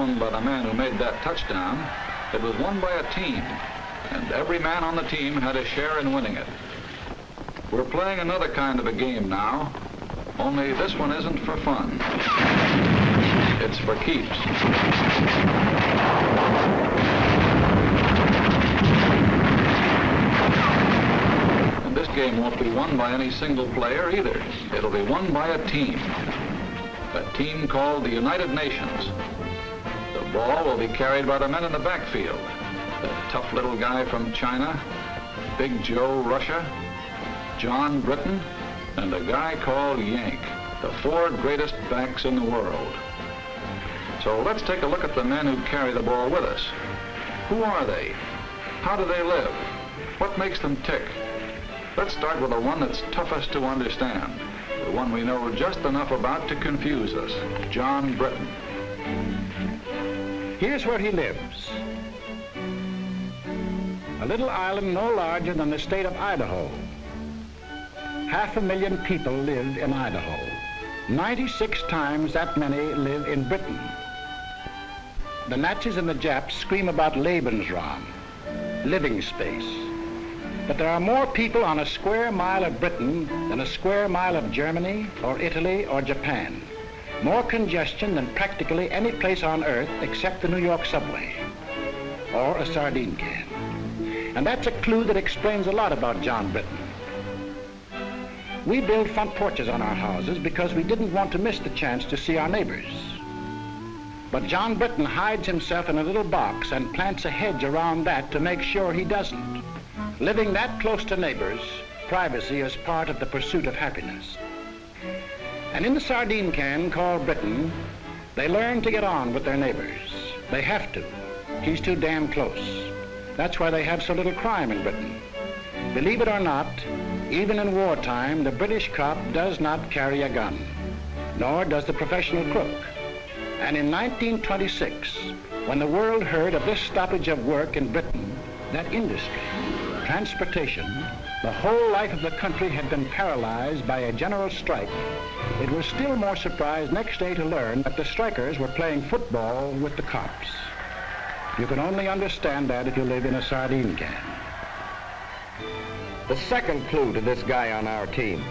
won by the man who made that touchdown. It was won by a team, and every man on the team had a share in winning it. We're playing another kind of a game now, only this one isn't for fun. It's for keeps. And this game won't be won by any single player either. It'll be won by a team. A team called the United Nations. The ball will be carried by the men in the backfield. The tough little guy from China, Big Joe Russia, John Britain, and a guy called Yank, the 4 greatest backs in the world. So let's take a look at the men who carry the ball with us. Who are they? How do they live? What makes them tick? Let's start with the one that's toughest to understand, the one we know just enough about to confuse us, John Britain. Here's where he lives. A little island no larger than the state of Idaho. 500,000 people live in Idaho. 96 times that many live in Britain. The Nazis and the Japs scream about Lebensraum, living space. But there are more people on a square mile of Britain than a square mile of Germany or Italy or Japan. More congestion than practically any place on earth except the New York subway or a sardine can. And that's a clue that explains a lot about John Britain. We build front porches on our houses because we didn't want to miss the chance to see our neighbors. But John Britain hides himself in a little box and plants a hedge around that to make sure he doesn't. Living that close to neighbors, privacy is part of the pursuit of happiness. And in the sardine can called Britain, they learn to get on with their neighbors. They have to. He's too damn close. That's why they have so little crime in Britain. Believe it or not, even in wartime, the British cop does not carry a gun, nor does the professional crook. And in 1926, when the world heard of this stoppage of work in Britain, that industry, transportation, the whole life of the country had been paralyzed by a general strike, it was still more surprised next day to learn that the strikers were playing football with the cops. You can only understand that if you live in a sardine can. The second clue to this guy on our team.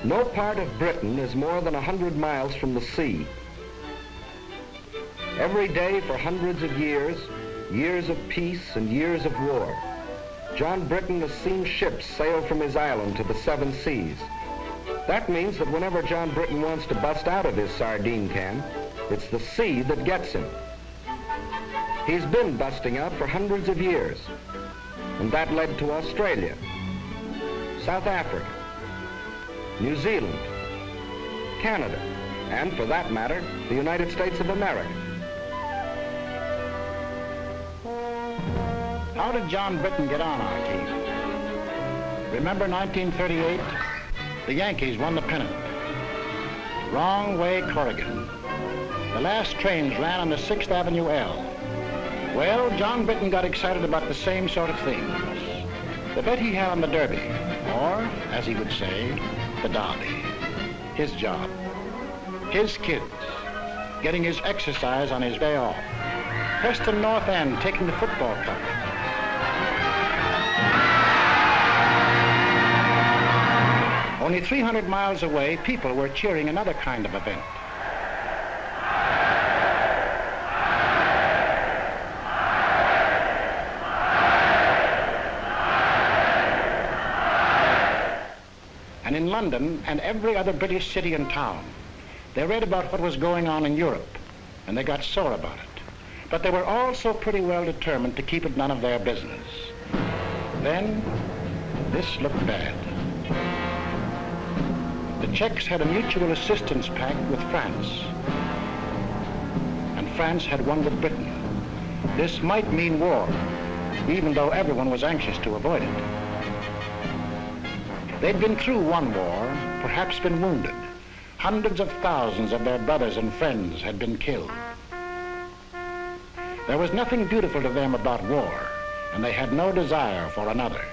No part of Britain is more than 100 miles from the sea. Every day for hundreds of years, years of peace and years of war, John Britain has seen ships sail from his island to the 7 seas. That means that whenever John Britain wants to bust out of his sardine can, it's the sea that gets him. He's been busting out for hundreds of years, and that led to Australia, South Africa, New Zealand, Canada, and for that matter, the United States of America. How did John Britain get on our team? Remember 1938? The Yankees won the pennant. Wrong way, Corrigan. The last trains ran on the 6th Avenue L. Well, John Britain got excited about the same sort of things. The bet he had on the Derby, or, as he would say, the Derby. His job. His kids. Getting his exercise on his day off. Preston North End taking the football cup. Only 300 miles away, people were cheering another kind of event. And in London and every other British city and town, they read about what was going on in Europe, and they got sore about it. But they were also pretty well determined to keep it none of their business. Then, this looked bad. The Czechs had a mutual assistance pact with France, and France had one with Britain. This might mean war, even though everyone was anxious to avoid it. They'd been through one war, perhaps been wounded. Hundreds of thousands of their brothers and friends had been killed. There was nothing beautiful to them about war, and they had no desire for another.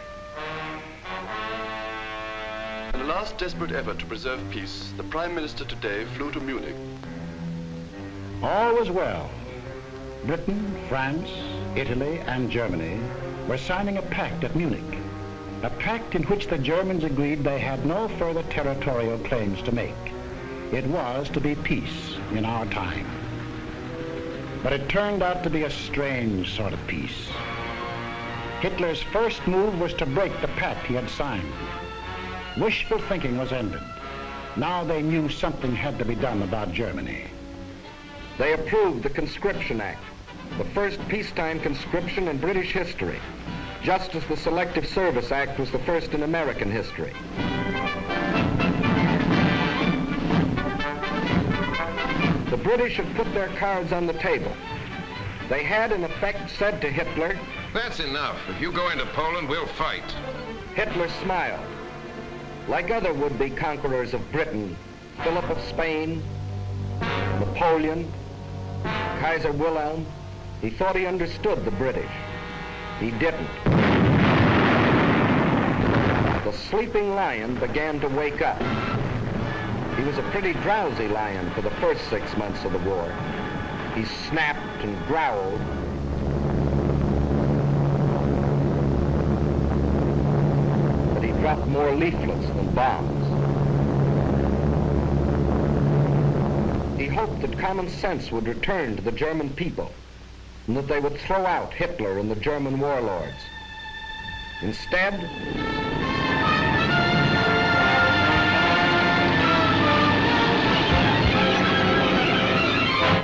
In a last desperate effort to preserve peace, the Prime Minister today flew to Munich. All was well. Britain, France, Italy, and Germany were signing a pact at Munich, a pact in which the Germans agreed they had no further territorial claims to make. It was to be peace in our time. But it turned out to be a strange sort of peace. Hitler's first move was to break the pact he had signed. Wishful thinking was ended. Now they knew something had to be done about Germany. They approved the Conscription Act, the first peacetime conscription in British history, just as the Selective Service Act was the first in American history. The British had put their cards on the table. They had, in effect, said to Hitler, "That's enough. If you go into Poland, we'll fight." Hitler smiled. Like other would-be conquerors of Britain, Philip of Spain, Napoleon, Kaiser Wilhelm, he thought he understood the British. He didn't. The sleeping lion began to wake up. He was a pretty drowsy lion for the first 6 months of the war. He snapped and growled. But he dropped more leaflets than bombs. He hoped that common sense would return to the German people and that they would throw out Hitler and the German warlords. Instead,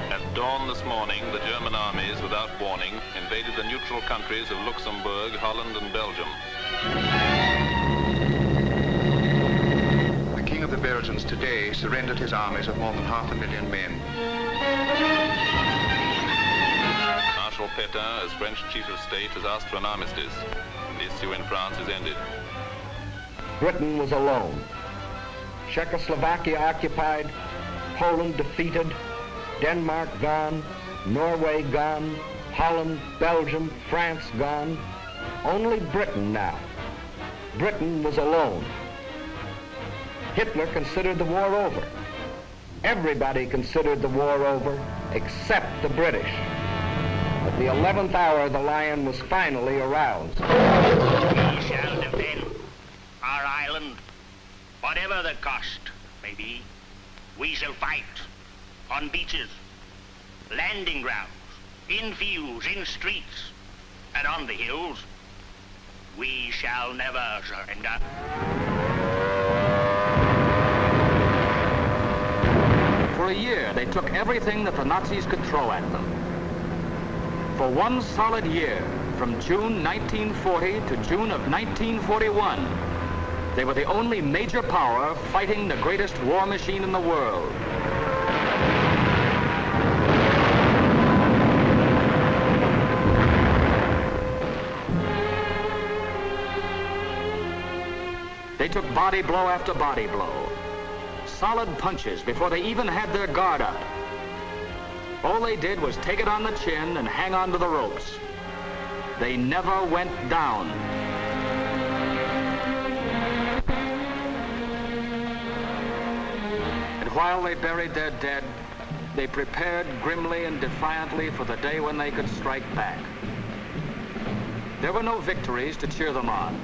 at dawn this morning, the German armies, without warning, invaded the neutral countries of Luxembourg, Holland, and Belgium. The King of the Belgians today surrendered his armies of more than 500,000 men. Marshal Pétain, as French chief of state, has asked for an armistice. The issue in France is ended. Britain was alone. Czechoslovakia occupied, Poland defeated, Denmark gone, Norway gone, Holland, Belgium, France gone. Only Britain now. Britain was alone. Hitler considered the war over. Everybody considered the war over except the British. At the 11th hour, the lion was finally aroused. We shall defend our island, whatever the cost may be. We shall fight on beaches, landing grounds, in fields, in streets, and on the hills. We shall never surrender. For a year, they took everything that the Nazis could throw at them. For one solid year, from June 1940 to June of 1941, they were the only major power fighting the greatest war machine in the world. They took body blow after body blow, solid punches before they even had their guard up. All they did was take it on the chin and hang on to the ropes. They never went down. And while they buried their dead, they prepared grimly and defiantly for the day when they could strike back. There were no victories to cheer them on,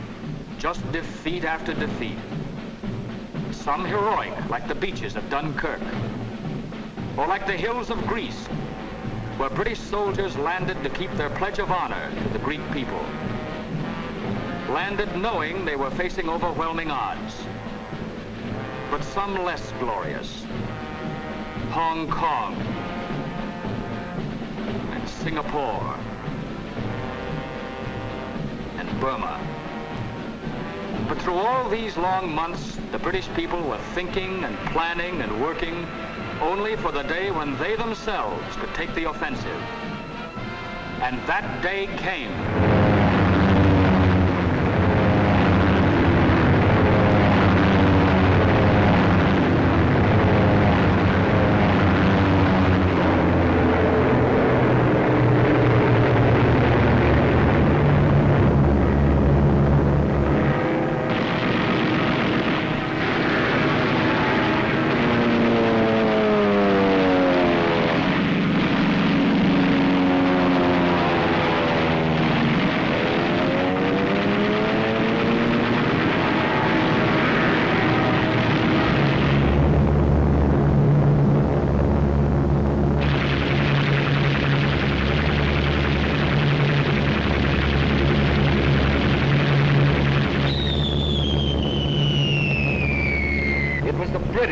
just defeat after defeat. Some heroic, like the beaches of Dunkirk, or like the hills of Greece, where British soldiers landed to keep their pledge of honor to the Greek people. Landed knowing they were facing overwhelming odds. But some less glorious. Hong Kong and Singapore and Burma. But through all these long months, the British people were thinking and planning and working only for the day when they themselves could take the offensive. And that day came.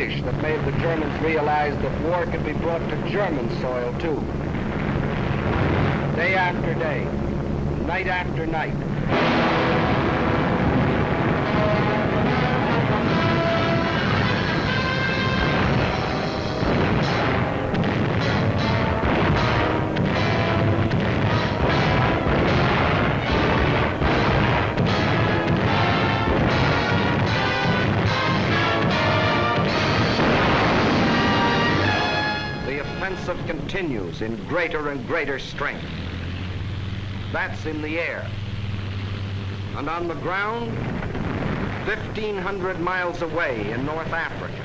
British that made the Germans realize that war could be brought to German soil, too. Day after day, night after night. Continues in greater and greater strength. That's in the air. And on the ground, 1,500 miles away in North Africa.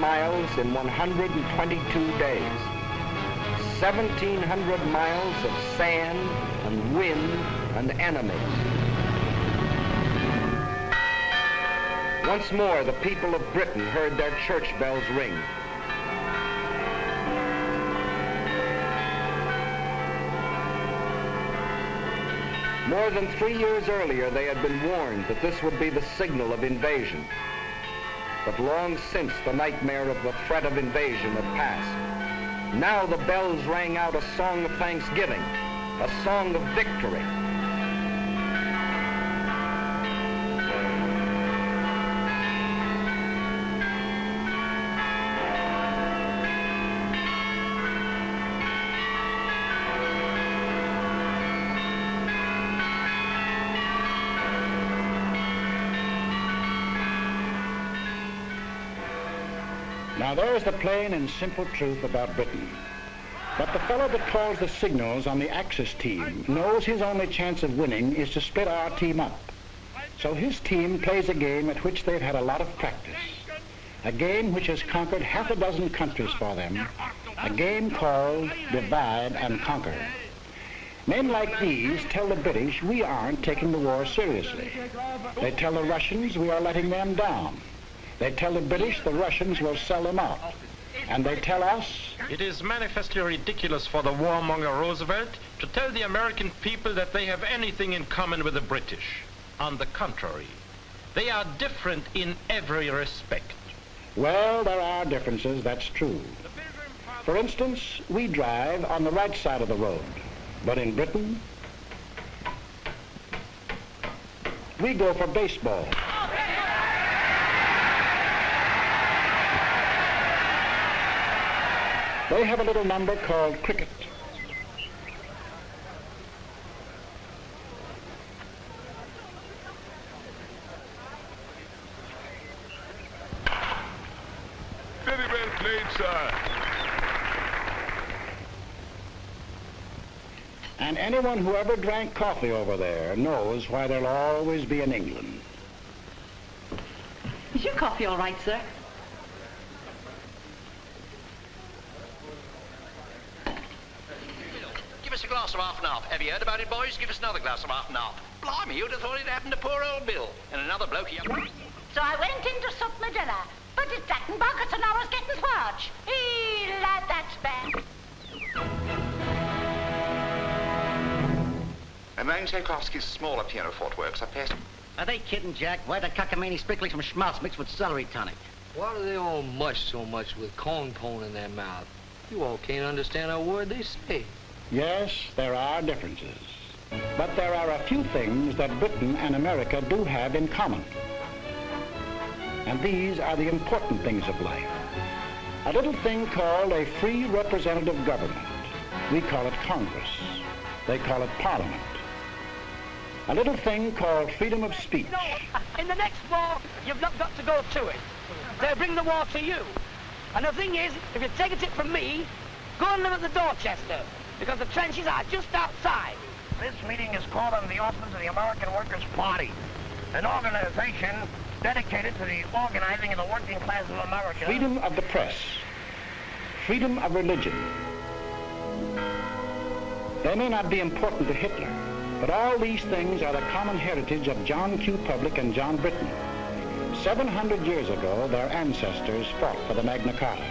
Miles in 122 days. 1,700 miles of sand and wind and enemies. Once more, the people of Britain heard their church bells ring. More than 3 years earlier, they had been warned that this would be the signal of invasion. But long since the nightmare of the threat of invasion had passed. Now the bells rang out a song of thanksgiving, a song of victory. Now there's the plain and simple truth about Britain. But the fellow that calls the signals on the Axis team knows his only chance of winning is to split our team up. So his team plays a game at which they've had a lot of practice. A game which has conquered half a dozen countries for them. A game called divide and conquer. Men like these tell the British we aren't taking the war seriously. They tell the Russians we are letting them down. They tell the British the Russians will sell them out. And they tell us... It is manifestly ridiculous for the warmonger Roosevelt to tell the American people that they have anything in common with the British. On the contrary, they are different in every respect. Well, there are differences, that's true. For instance, we drive on the right side of the road. But in Britain, we go for baseball. They have a little number called cricket. Very well played, sir. And anyone who ever drank coffee over there knows why there'll always be an England. Is your coffee all right, sir? a glass of half and half. Have you heard about it, boys? Give us another glass of half and half. Blimey, you'd have thought it happened to poor old Bill. And another bloke here. So I went in to sup my dinner, but it's that and buckets and I was getting swarge. Lad, that's bad. Moan Tchaikovsky's smaller pianoforte works are past. Are they kidding, Jack? Why the cockamamie sprinkling some schmaltz mixed with celery tonic? Why do they all mush so much with corn pone in their mouth? You all can't understand a word they say. Yes, there are differences. But there are a few things that Britain and America do have in common. And these are the important things of life. A little thing called a free representative government. We call it Congress. They call it Parliament. A little thing called freedom of speech. No, in the next war, you've not got to go to it. They'll bring the war to you. And the thing is, if you take a tip from me, go and live at the Dorchester, because the trenches are just outside. This meeting is called under the auspices of the American Workers' Party, an organization dedicated to the organizing of the working class of America. Freedom of the press. Freedom of religion. They may not be important to Hitler, but all these things are the common heritage of John Q. Public and John Britain. 700 years ago, their ancestors fought for the Magna Carta.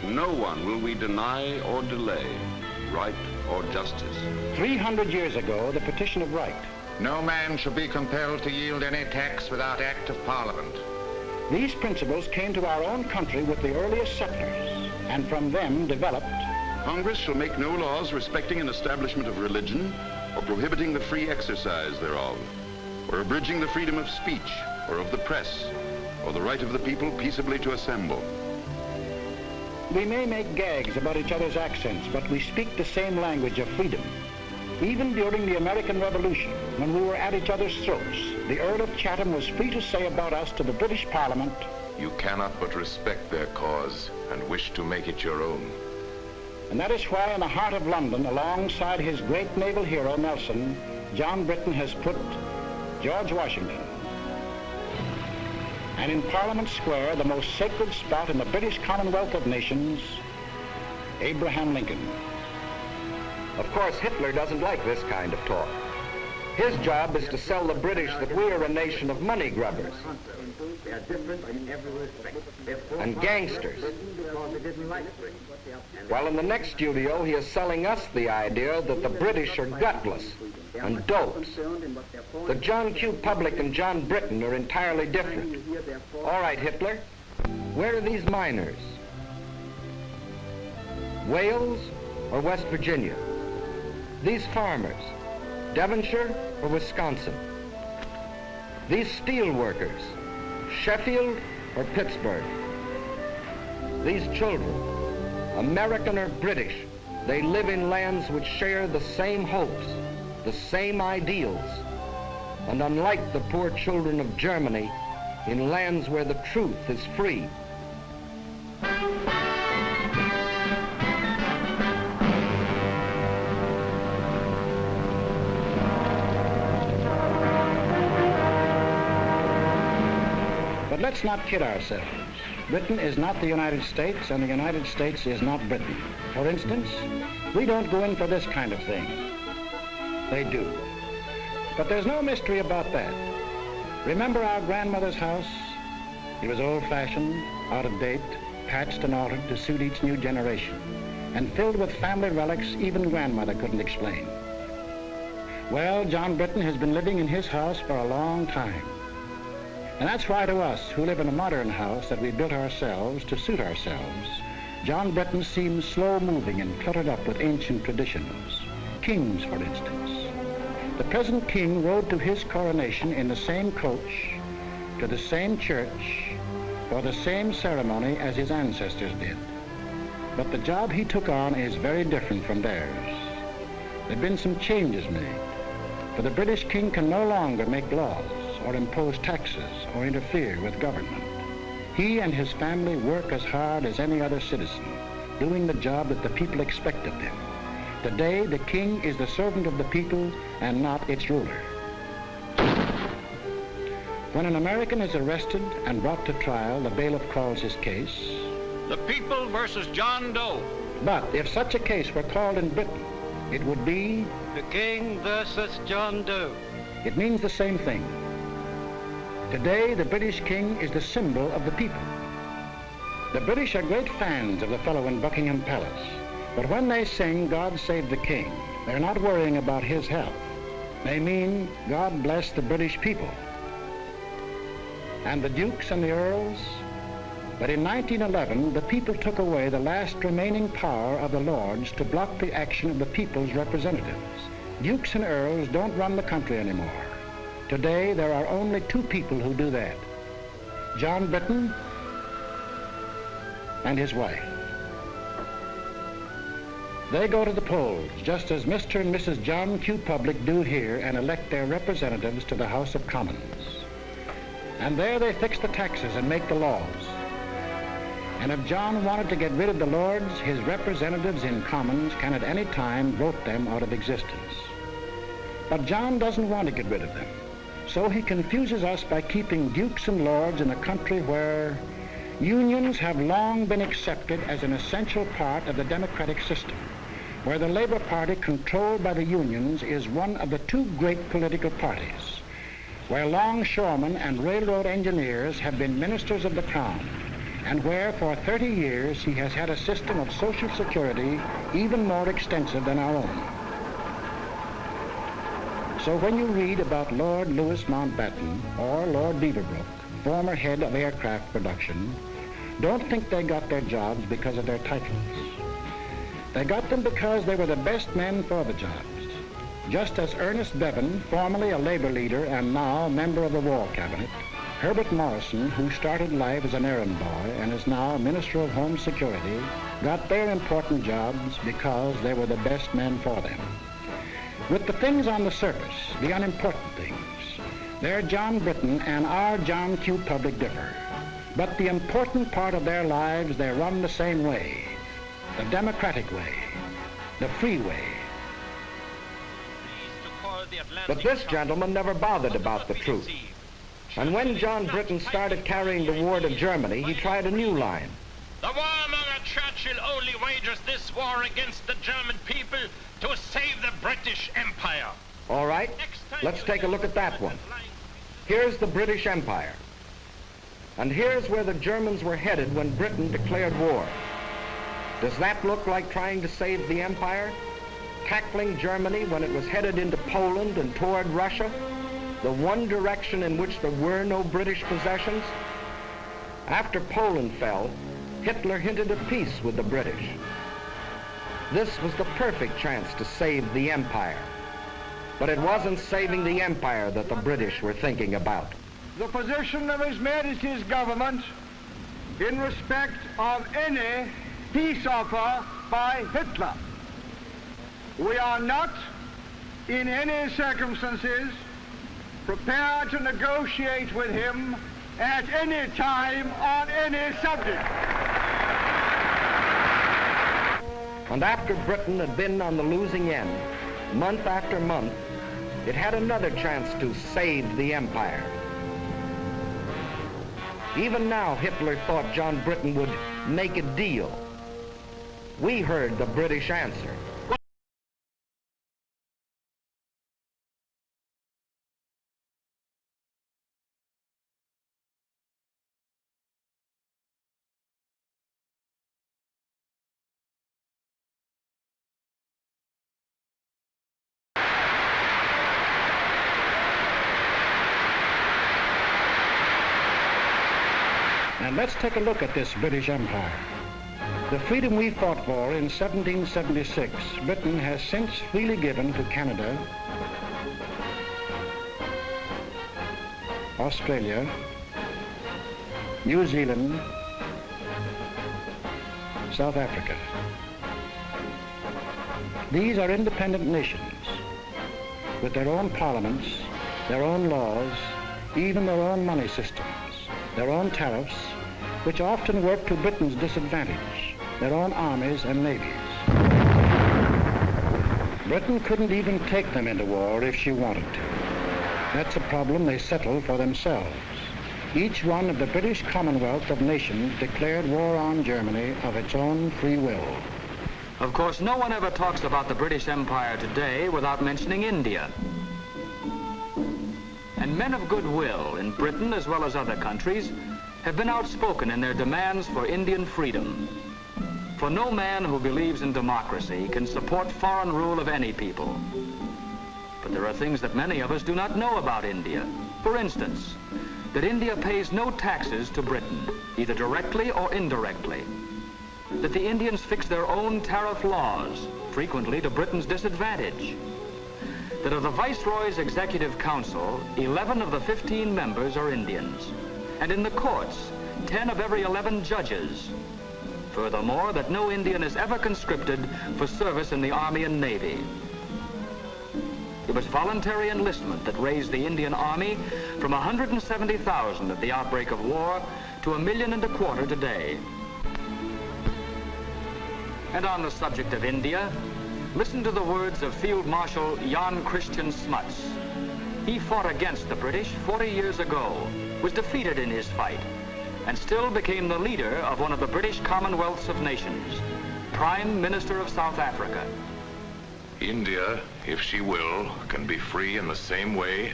No one will we deny or delay, right or justice. 300 years ago, the Petition of Right. No man shall be compelled to yield any tax without act of Parliament. These principles came to our own country with the earliest settlers, and from them developed. Congress shall make no laws respecting an establishment of religion, or prohibiting the free exercise thereof, or abridging the freedom of speech, or of the press, or the right of the people peaceably to assemble. We may make gags about each other's accents, but we speak the same language of freedom. Even during the American Revolution, when we were at each other's throats, the Earl of Chatham was free to say about us to the British Parliament, "You cannot but respect their cause and wish to make it your own." And that is why in the heart of London, alongside his great naval hero, Nelson, John Britain has put George Washington. And in Parliament Square, the most sacred spot in the British Commonwealth of Nations, Abraham Lincoln. Of course, Hitler doesn't like this kind of talk. His job is to sell the British that we are a nation of money grubbers and gangsters. While in the next studio, he is selling us the idea that the British are gutless and dopes. The John Q. Public and John Britain are entirely different. All right, Hitler, where are these miners? Wales or West Virginia? These farmers, Devonshire or Wisconsin? These steel workers, Sheffield or Pittsburgh? These children, American or British, they live in lands which share the same hopes, the same ideals, and unlike the poor children of Germany, in lands where the truth is free. But let's not kid ourselves. Britain is not the United States, and the United States is not Britain. For instance, we don't go in for this kind of thing. They do. But there's no mystery about that. Remember our grandmother's house? It was old-fashioned, out of date, patched and altered to suit each new generation, and filled with family relics even grandmother couldn't explain. Well, John Britain has been living in his house for a long time. And that's why to us, who live in a modern house that we built ourselves to suit ourselves, John Britain seems slow-moving and cluttered up with ancient traditions. Kings, for instance. The present king rode to his coronation in the same coach, to the same church, for the same ceremony as his ancestors did. But the job he took on is very different from theirs. There have been some changes made, for the British king can no longer make laws or impose taxes or interfere with government. He and his family work as hard as any other citizen, doing the job that the people expect of them. Today, the king is the servant of the people and not its ruler. When an American is arrested and brought to trial, the bailiff calls his case the people versus John Doe. But if such a case were called in Britain, it would be the King versus John Doe. It means the same thing. Today, the British King is the symbol of the people. The British are great fans of the fellow in Buckingham Palace, but when they sing God Save the King, they're not worrying about his health. They mean God bless the British people. And the dukes and the earls? But in 1911, the people took away the last remaining power of the lords to block the action of the people's representatives. Dukes and earls don't run the country anymore. Today, there are only two people who do that. John Britton and his wife. They go to the polls, just as Mr. and Mrs. John Q. Public do here, and elect their representatives to the House of Commons. And there they fix the taxes and make the laws. And if John wanted to get rid of the lords, his representatives in Commons can at any time vote them out of existence. But John doesn't want to get rid of them. So he confuses us by keeping dukes and lords in a country where unions have long been accepted as an essential part of the democratic system, where the Labor Party, controlled by the unions, is one of the two great political parties, where longshoremen and railroad engineers have been ministers of the Crown, and where for 30 years he has had a system of Social Security even more extensive than our own. So when you read about Lord Louis Mountbatten or Lord Beaverbrook, former head of aircraft production, don't think they got their jobs because of their titles. They got them because they were the best men for the jobs. Just as Ernest Bevin, formerly a labor leader and now a member of the War Cabinet, Herbert Morrison, who started life as an errand boy and is now Minister of Home Security, got their important jobs because they were the best men for them. With the things on the surface, the unimportant things, their John Britton and our John Q. Public differ. But the important part of their lives, they run the same way, the democratic way, the free way. But this gentleman never bothered about the truth. And when John Britton started carrying the war to Germany, he tried a new line. The warmonger Churchill only wages this war against the German people to save the British Empire. All right, let's take a look at that one. Here's the British Empire. And here's where the Germans were headed when Britain declared war. Does that look like trying to save the empire? Tackling Germany when it was headed into Poland and toward Russia? The one direction in which there were no British possessions? After Poland fell, Hitler hinted at peace with the British. This was the perfect chance to save the empire. But it wasn't saving the empire that the British were thinking about. The position of His Majesty's government in respect of any peace offer by Hitler. We are not, in any circumstances, prepared to negotiate with him at any time on any subject. And after Britain had been on the losing end, month after month, it had another chance to save the empire. Even now, Hitler thought John Britton would make a deal. We heard the British answer. And let's take a look at this British Empire. The freedom we fought for in 1776, Britain has since freely given to Canada, Australia, New Zealand, South Africa. These are independent nations with their own parliaments, their own laws, even their own money systems, their own tariffs, which often work to Britain's disadvantage, their own armies and navies. Britain couldn't even take them into war if she wanted to. That's a problem they settled for themselves. Each one of the British Commonwealth of Nations declared war on Germany of its own free will. Of course, no one ever talks about the British Empire today without mentioning India. And men of goodwill in Britain as well as other countries have been outspoken in their demands for Indian freedom. For no man who believes in democracy can support foreign rule of any people. But there are things that many of us do not know about India. For instance, that India pays no taxes to Britain, either directly or indirectly. That the Indians fix their own tariff laws, frequently to Britain's disadvantage. That of the Viceroy's Executive Council, 11 of the 15 members are Indians. And in the courts, 10 of every 11 judges. Furthermore, that no Indian is ever conscripted for service in the Army and Navy. It was voluntary enlistment that raised the Indian Army from 170,000 at the outbreak of war to 1.25 million today. And on the subject of India, listen to the words of Field Marshal Jan Christian Smuts. He fought against the British 40 years ago, was defeated in his fight, and still became the leader of one of the British Commonwealths of Nations, Prime Minister of South Africa. India, if she will, can be free in the same way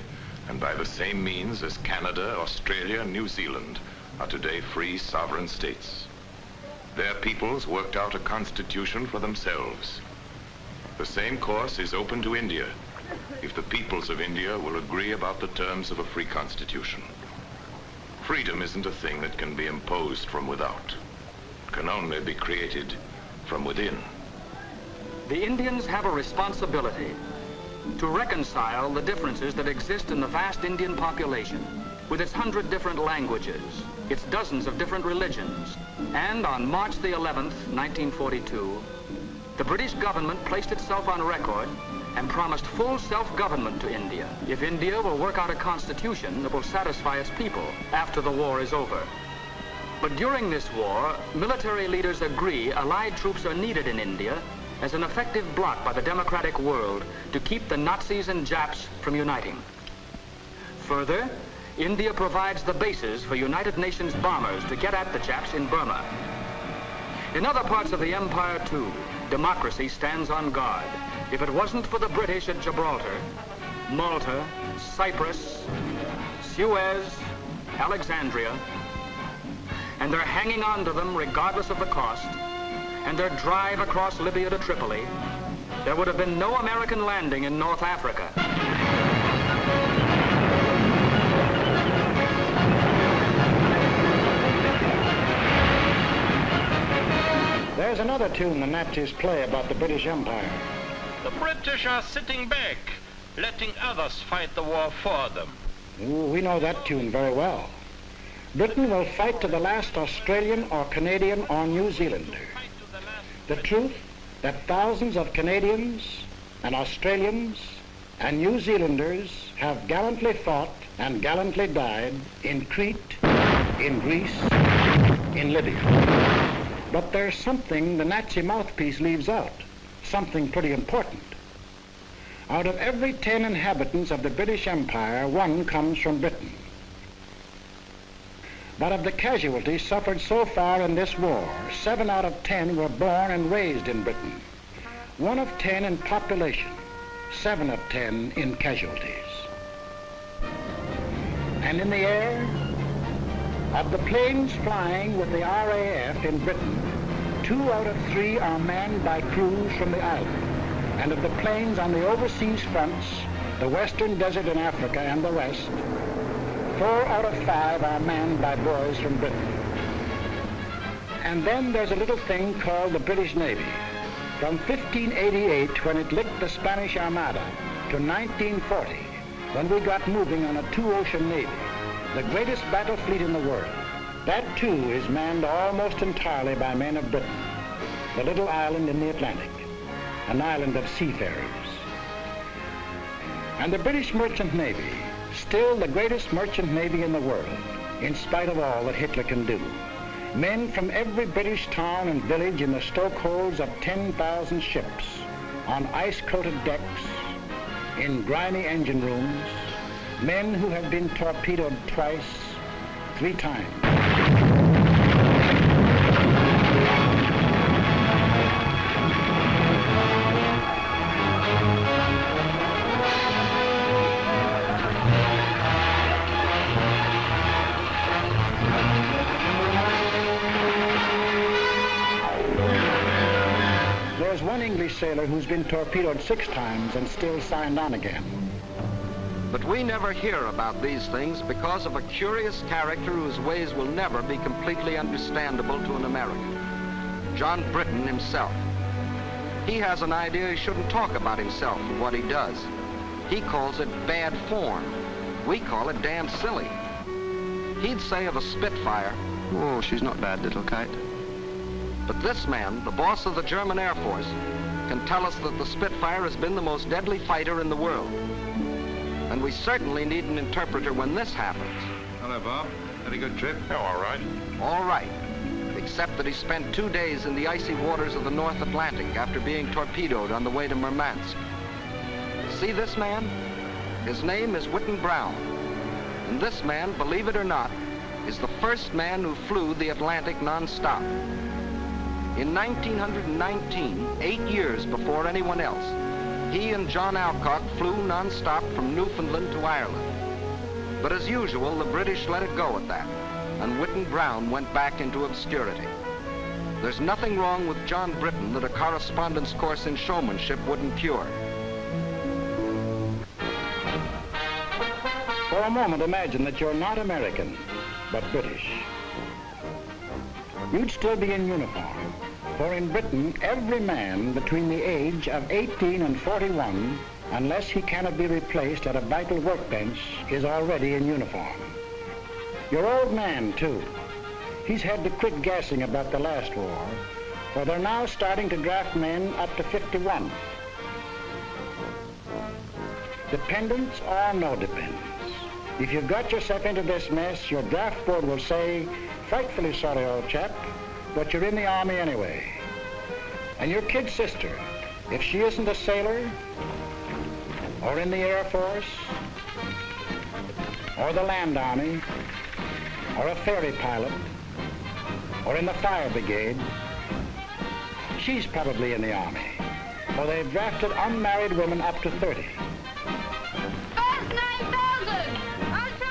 and by the same means as Canada, Australia, and New Zealand are today free sovereign states. Their peoples worked out a constitution for themselves. The same course is open to India if the peoples of India will agree about the terms of a free constitution. Freedom isn't a thing that can be imposed from without. It can only be created from within. The Indians have a responsibility to reconcile the differences that exist in the vast Indian population, with its 100 different languages, its dozens of different religions. And on March the 11th, 1942, the British government placed itself on record and promised full self-government to India if India will work out a constitution that will satisfy its people after the war is over. But during this war, military leaders agree Allied troops are needed in India as an effective bloc by the democratic world to keep the Nazis and Japs from uniting. Further, India provides the bases for United Nations bombers to get at the Japs in Burma. In other parts of the empire, too, democracy stands on guard. If it wasn't for the British at Gibraltar, Malta, Cyprus, Suez, Alexandria, and they're hanging on to them regardless of the cost, and their drive across Libya to Tripoli, there would have been no American landing in North Africa. There's another tune the Nazis play about the British Empire. The British are sitting back, letting others fight the war for them. Ooh, we know that tune very well. Britain will fight to the last Australian or Canadian or New Zealander. The truth that thousands of Canadians and Australians and New Zealanders have gallantly fought and gallantly died in Crete, in Greece, in Libya. But there's something the Nazi mouthpiece leaves out, something pretty important. Out of every 10 inhabitants of the British Empire, 1 comes from Britain. But of the casualties suffered so far in this war, 7 out of 10 were born and raised in Britain. 1 of 10 in population, 7 of 10 in casualties. And in the air, of the planes flying with the RAF in Britain, 2 out of 3 are manned by crews from the island. And of the planes on the overseas fronts, the Western Desert in Africa and the rest, 4 out of 5 are manned by boys from Britain. And then there's a little thing called the British Navy. From 1588, when it licked the Spanish Armada, to 1940, when we got moving on a 2-ocean navy, the greatest battle fleet in the world. That, too, is manned almost entirely by men of Britain, the little island in the Atlantic, an island of seafarers. And the British Merchant Navy, still the greatest merchant navy in the world, in spite of all that Hitler can do. Men from every British town and village in the stokeholds of 10,000 ships, on ice-coated decks, in grimy engine rooms, men who have been torpedoed twice, 3 times. sailor who's been torpedoed 6 times and still signed on again. But we never hear about these things because of a curious character whose ways will never be completely understandable to an American. John Britton himself. He has an idea he shouldn't talk about himself and what he does. He calls it bad form. We call it damn silly. He'd say of a Spitfire, "Oh, she's not bad, little kite." But this man, the boss of the German Air Force, can tell us that the Spitfire has been the most deadly fighter in the world. And we certainly need an interpreter when this happens. Hello, Bob. Had a good trip? Oh, all right. All right. Except that he spent 2 days in the icy waters of the North Atlantic after being torpedoed on the way to Murmansk. See this man? His name is Whitten Brown. And this man, believe it or not, is the first man who flew the Atlantic non-stop. In 1919, 8 years before anyone else, he and John Alcock flew non-stop from Newfoundland to Ireland. But as usual, the British let it go at that, and Whitten Brown went back into obscurity. There's nothing wrong with John Britton that a correspondence course in showmanship wouldn't cure. For a moment, imagine that you're not American, but British. You'd still be in uniform, for in Britain, every man between the age of 18 and 41, unless he cannot be replaced at a vital workbench, is already in uniform. Your old man, too. He's had to quit gassing about the last war, for they're now starting to draft men up to 51. Dependents or no dependents. If you've got yourself into this mess, your draft board will say, "Frightfully sorry, old chap, but you're in the Army anyway." And your kid sister, if she isn't a sailor, or in the Air Force, or the Land Army, or a ferry pilot, or in the fire brigade, she's probably in the Army, for they've drafted unmarried women up to 30.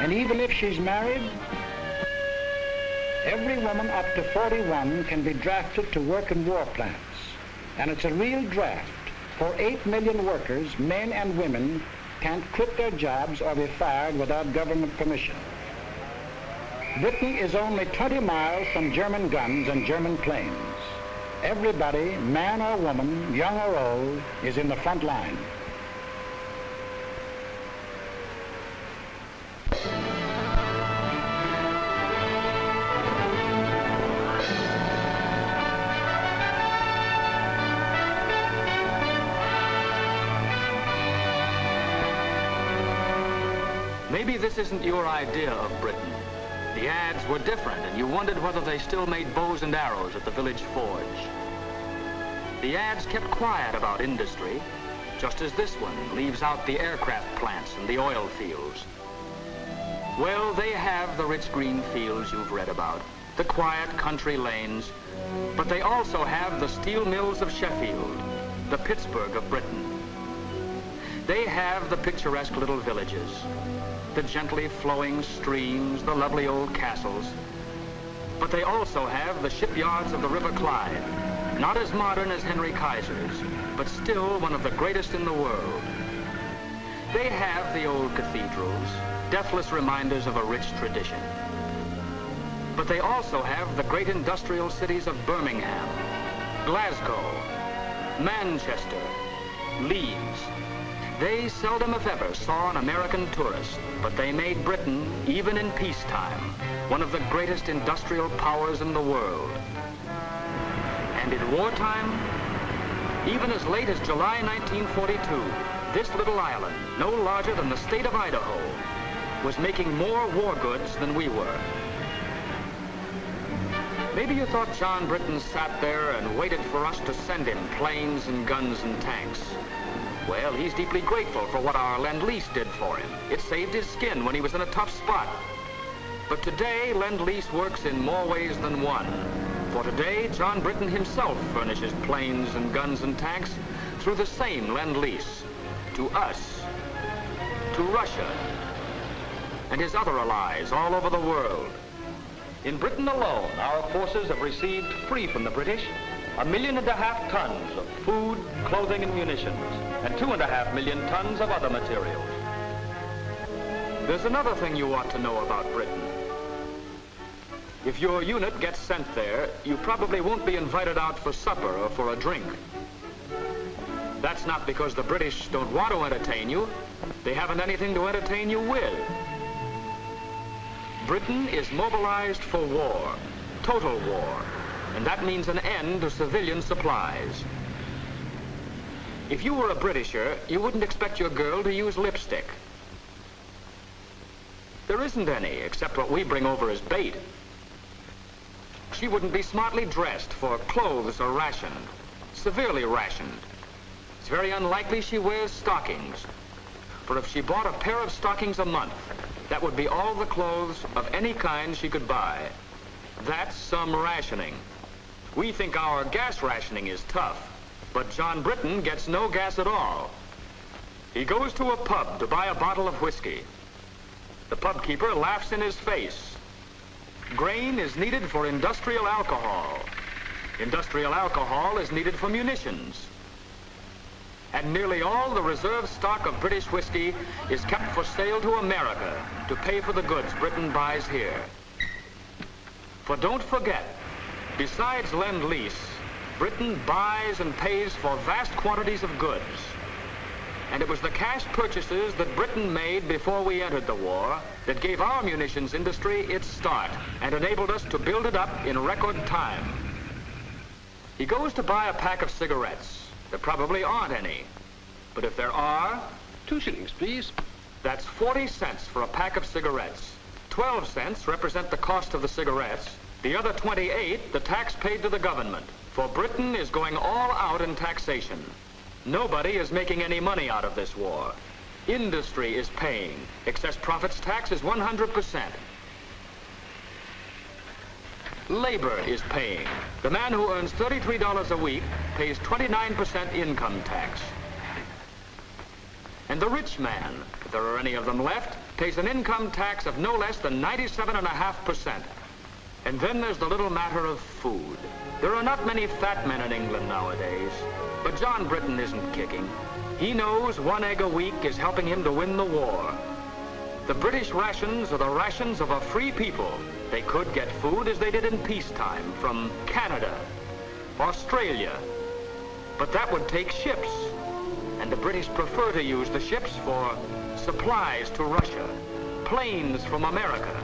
And even if she's married, every woman up to 41 can be drafted to work in war plants. And it's a real draft, for 8 million workers, men and women, can't quit their jobs or be fired without government permission. Britain is only 20 miles from German guns and German planes. Everybody, man or woman, young or old, is in the front line. Maybe this isn't your idea of Britain. The ads were different, and you wondered whether they still made bows and arrows at the village forge. The ads kept quiet about industry, just as this one leaves out the aircraft plants and the oil fields. Well, they have the rich green fields you've read about, the quiet country lanes, but they also have the steel mills of Sheffield, the Pittsburgh of Britain. They have the picturesque little villages, the gently flowing streams, the lovely old castles. But they also have the shipyards of the River Clyde, not as modern as Henry Kaiser's, but still one of the greatest in the world. They have the old cathedrals, deathless reminders of a rich tradition. But they also have the great industrial cities of Birmingham, Glasgow, Manchester, Leeds. They seldom, if ever, saw an American tourist, but they made Britain, even in peacetime, one of the greatest industrial powers in the world. And in wartime, even as late as July 1942, this little island, no larger than the state of Idaho, was making more war goods than we were. Maybe you thought John Britton sat there and waited for us to send him planes and guns and tanks. Well, he's deeply grateful for what our Lend-Lease did for him. It saved his skin when he was in a tough spot. But today, Lend-Lease works in more ways than one. For today, John Britton himself furnishes planes and guns and tanks through the same Lend-Lease to us, to Russia, and his other allies all over the world. In Britain alone, our forces have received, free from the British, 1.5 million tons of food, clothing, and munitions, and 2.5 million tons of other materials. There's another thing you ought to know about Britain. If your unit gets sent there, you probably won't be invited out for supper or for a drink. That's not because the British don't want to entertain you. They haven't anything to entertain you with. Britain is mobilized for war, total war, and that means an end to civilian supplies. If you were a Britisher, you wouldn't expect your girl to use lipstick. There isn't any, except what we bring over as bait. She wouldn't be smartly dressed, for clothes are rationed, severely rationed. It's very unlikely she wears stockings, for if she bought a pair of stockings a month, that would be all the clothes of any kind she could buy. That's some rationing. We think our gas rationing is tough, but John Britton gets no gas at all. He goes to a pub to buy a bottle of whiskey. The pub keeper laughs in his face. Grain is needed for industrial alcohol. Industrial alcohol is needed for munitions. And nearly all the reserve stock of British whiskey is kept for sale to America to pay for the goods Britain buys here. For don't forget, besides Lend-Lease, Britain buys and pays for vast quantities of goods. And it was the cash purchases that Britain made before we entered the war that gave our munitions industry its start and enabled us to build it up in record time. He goes to buy a pack of cigarettes. There probably aren't any. But if there are, 2 shillings, please. That's 40 cents for a pack of cigarettes. 12 cents represent the cost of the cigarettes. The other 28, the tax paid to the government. For Britain is going all out in taxation. Nobody is making any money out of this war. Industry is paying. Excess profits tax is 100%. Labor is paying. The man who earns $33 a week pays 29% income tax. And the rich man, if there are any of them left, pays an income tax of no less than 97.5%. And then there's the little matter of food. There are not many fat men in England nowadays, but John Britton isn't kicking. He knows 1 egg a week is helping him to win the war. The British rations are the rations of a free people. They could get food as they did in peacetime from Canada, Australia, but that would take ships, and the British prefer to use the ships for supplies to Russia, planes from America,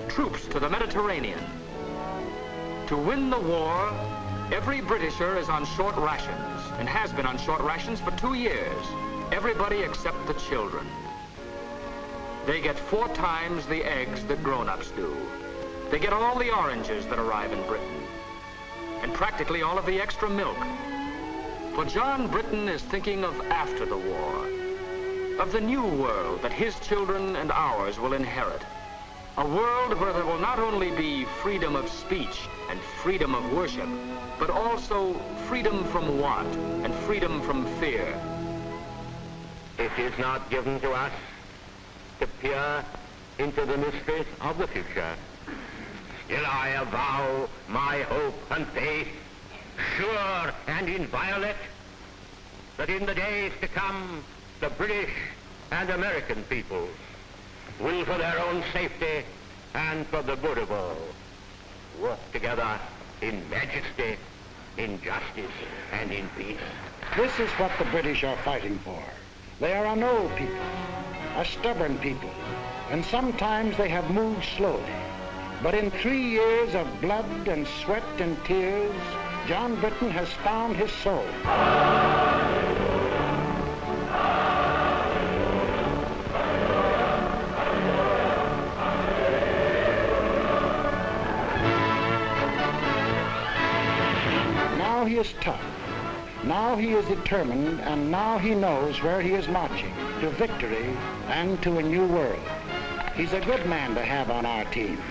troops to the Mediterranean. To win the war, every Britisher is on short rations and has been on short rations for 2 years. Everybody except the children. They get 4 times the eggs that grown-ups do. They get all the oranges that arrive in Britain, and practically all of the extra milk. For John Britton is thinking of after the war, of the new world that his children and ours will inherit. A world where there will not only be freedom of speech and freedom of worship, but also freedom from want and freedom from fear. It is not given to us to peer into the mysteries of the future. Still I avow my hope and faith, sure and inviolate, that in the days to come, the British and American peoples will, for their own safety and for the good of all, work together in majesty, in justice, and in peace. This is what the British are fighting for. They are an old people, a stubborn people, and sometimes they have moved slowly. But in 3 years of blood and sweat and tears, John Britton has found his soul. Now he is tough. Now he is determined, and now he knows where he is marching, to victory and to a new world. He's a good man to have on our team.